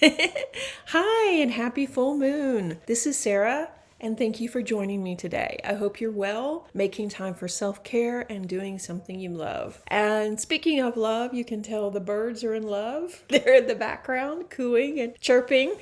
Hi, and happy full moon. This is Sarah, and thank you for joining me today. I hope you're well, making time for self-care and doing something you love. And speaking of love, you can tell the birds are in love. They're in the background, cooing and chirping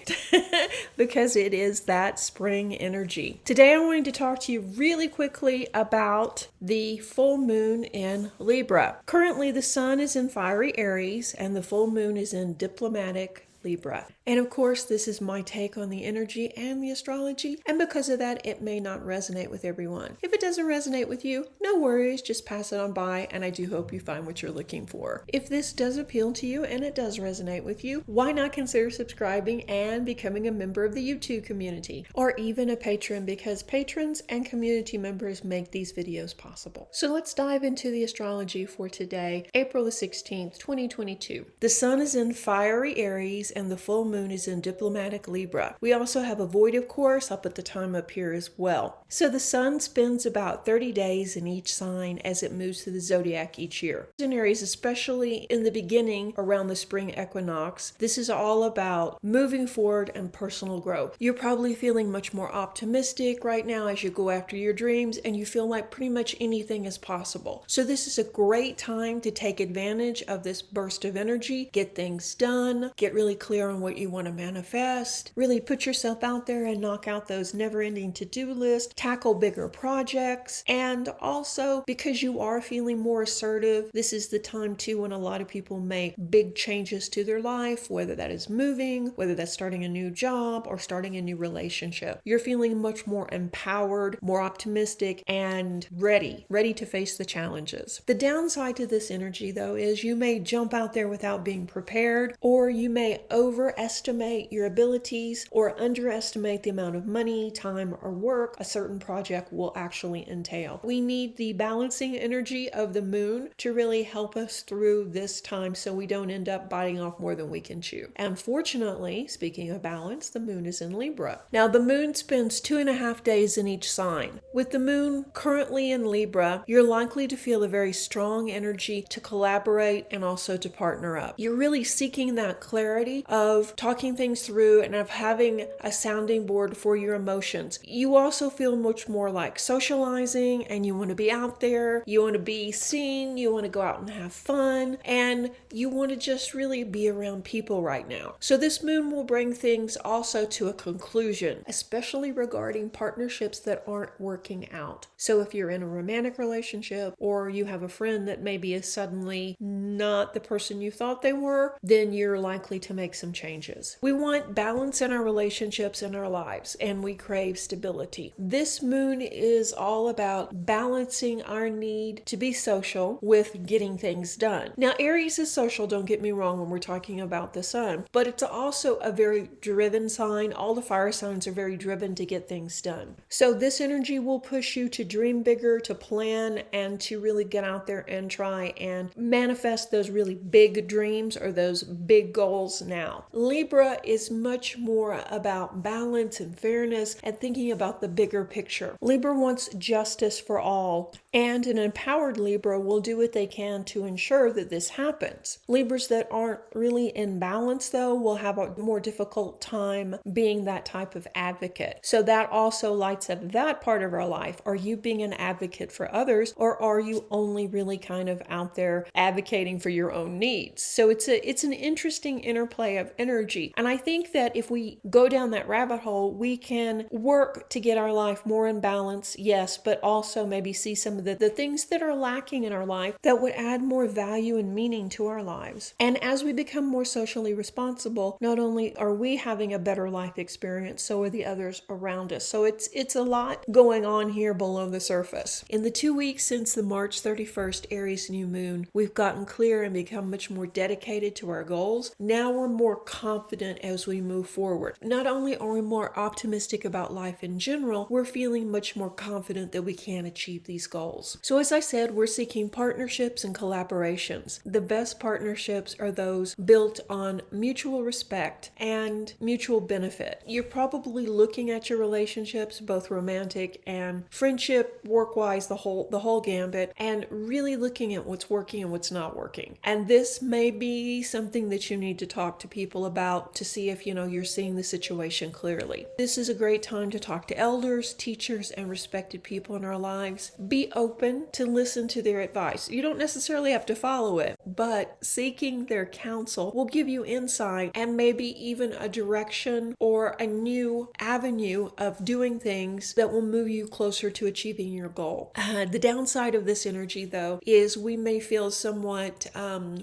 because it is that spring energy. Today I wanted to talk to you really quickly about the full moon in Libra. Currently, the sun is in fiery Aries and the full moon is in diplomatic Libra. And of course, this is my take on the energy and the astrology, and because of that, it may not resonate with everyone. If it doesn't resonate with you, no worries, just pass it on by, and I do hope you find what you're looking for. If this does appeal to you and it does resonate with you, why not consider subscribing and becoming a member of the YouTube community, or even a patron, because patrons and community members make these videos possible. So let's dive into the astrology for today, April the 16th, 2022. The sun is in fiery Aries, and the full moon is in diplomatic Libra. We also have a void, of course, up at the time up here as well. So the sun spends about 30 days in each sign as it moves through the zodiac each year. In Aries, especially in the beginning around the spring equinox, this is all about moving forward and personal growth. You're probably feeling much more optimistic right now as you go after your dreams, and you feel like pretty much anything is possible. So this is a great time to take advantage of this burst of energy, get things done, get really clear on what you want to manifest, really put yourself out there and knock out those never-ending to-do lists, tackle bigger projects, and also because you are feeling more assertive, this is the time too when a lot of people make big changes to their life, whether that is moving, whether that's starting a new job or starting a new relationship. You're feeling much more empowered, more optimistic, and ready to face the challenges. The downside to this energy, though, is you may jump out there without being prepared, or you may overestimate your abilities or underestimate the amount of money, time, or work a certain project will actually entail. We need the balancing energy of the moon to really help us through this time so we don't end up biting off more than we can chew. And fortunately, speaking of balance, the moon is in Libra. Now, the moon spends 2.5 days in each sign. With the moon currently in Libra, you're likely to feel a very strong energy to collaborate and also to partner up. You're really seeking that clarity of talking things through and of having a sounding board for your emotions. You also feel much more like socializing, and you want to be out there, you want to be seen, you want to go out and have fun, and you want to just really be around people right now. So this moon will bring things also to a conclusion, especially regarding partnerships that aren't working out. So if you're in a romantic relationship, or you have a friend that maybe is suddenly not the person you thought they were, then you're likely to make some changes. We want balance in our relationships and our lives, and we crave stability. This moon is all about balancing our need to be social with getting things done. Now, Aries is social, don't get me wrong, when we're talking about the sun, but it's also a very driven sign. All the fire signs are very driven to get things done. So this energy will push you to dream bigger, to plan, and to really get out there and try and manifest those really big dreams or those big goals now. Libra is much more about balance and fairness and thinking about the bigger picture. Libra wants justice for all, and an empowered Libra will do what they can to ensure that this happens. Libras that aren't really in balance, though, will have a more difficult time being that type of advocate. So that also lights up that part of our life. Are you being an advocate for others, or are you only really kind of out there advocating for your own needs? So it's an interesting interplay of energy. And I think that if we go down that rabbit hole, we can work to get our life more in balance, yes, but also maybe see some of the things that are lacking in our life that would add more value and meaning to our lives. And as we become more socially responsible, not only are we having a better life experience, so are the others around us. So it's a lot going on here below the surface. In the 2 weeks since the March 31st Aries new moon, we've gotten clear and become much more dedicated to our goals. Now we're more confident as we move forward. Not only are we more optimistic about life in general, we're feeling much more confident that we can achieve these goals. So as I said, we're seeking partnerships and collaborations. The best partnerships are those built on mutual respect and mutual benefit. You're probably looking at your relationships, both romantic and friendship, work-wise, the whole gambit, and really looking at what's working and what's not working. And this may be something that you need to talk to to people about to see if, you're seeing the situation clearly. This is a great time to talk to elders, teachers, and respected people in our lives. Be open to listen to their advice. You don't necessarily have to follow it, but seeking their counsel will give you insight and maybe even a direction or a new avenue of doing things that will move you closer to achieving your goal. The downside of this energy, though, is we may feel somewhat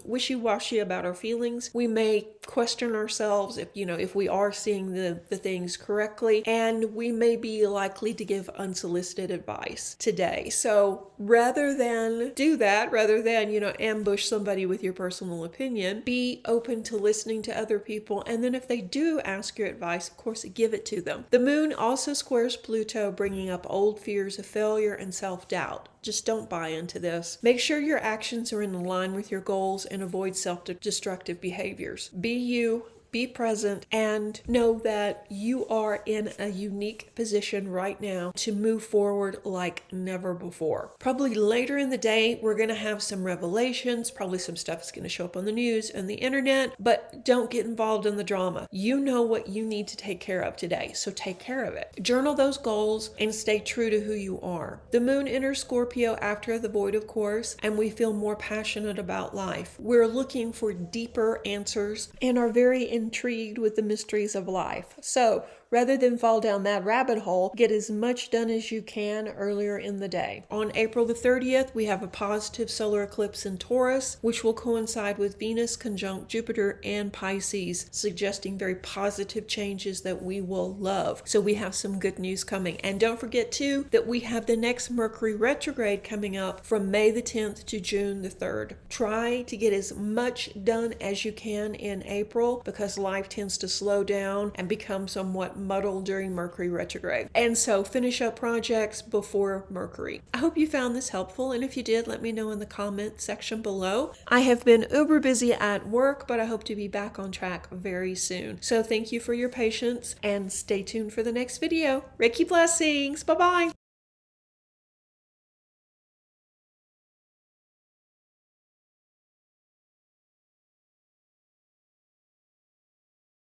wishy-washy about our feelings. We may question ourselves if we are seeing the things correctly, and we may be likely to give unsolicited advice today. So rather than do that, rather than ambush somebody with your personal opinion, be open to listening to other people, and then if they do ask your advice, of course, give it to them. The moon also squares Pluto, bringing up old fears of failure and self-doubt. Just don't buy into this. Make sure your actions are in line with your goals and avoid self-destructive behaviors. Be you. Be present and know that you are in a unique position right now to move forward like never before. Probably later in the day, we're going to have some revelations. Probably some stuff is going to show up on the news and the internet, but don't get involved in the drama. You know what you need to take care of today, so take care of it. Journal those goals and stay true to who you are. The moon enters Scorpio after the void, of course, and we feel more passionate about life. We're looking for deeper answers and are very intrigued with the mysteries of life. So rather than fall down that rabbit hole, get as much done as you can earlier in the day. On April the 30th, we have a positive solar eclipse in Taurus, which will coincide with Venus conjunct Jupiter and Pisces, suggesting very positive changes that we will love. So we have some good news coming. And don't forget too that we have the next Mercury retrograde coming up from May the 10th to June the 3rd. Try to get as much done as you can in April because life tends to slow down and become somewhat muddled during Mercury retrograde. And so finish up projects before Mercury. I hope you found this helpful, and if you did, let me know in the comment section below. I have been uber busy at work, but I hope to be back on track very soon. So thank you for your patience and stay tuned for the next video. Reiki blessings. Bye-bye.